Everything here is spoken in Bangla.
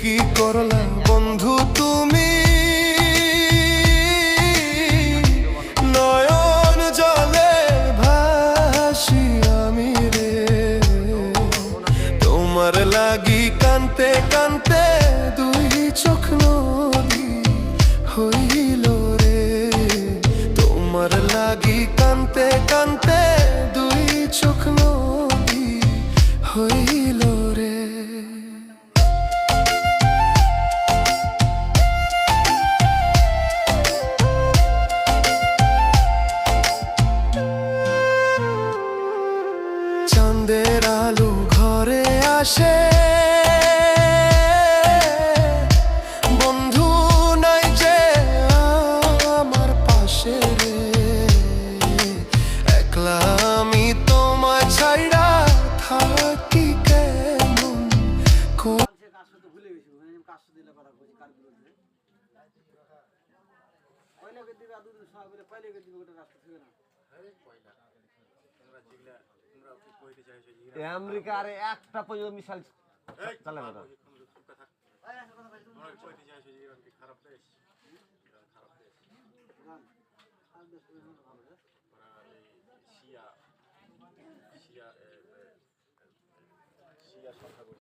কি করলা বন্ধু তুমি, নয়ন জলে ভাসি আমি রে, তোমার লাগি কানতে কানতে দুই চোখ নদী হইল রে, তোমার লাগি কানতে কানতে দুই চোখ নদী হইল রে। চাঁদের আলো ঘরে আসে, বন্ধু নাই যে আমার পাশে রে, একলা আমি তোমায় ছাইড়া থাকি কেমন আমেরিকার একটা পর্যন্ত মিসাইল চালাবে না। খারাপ দেশ, শিয়া শিয়া শিয়া সংখ্যাগরিষ্ঠ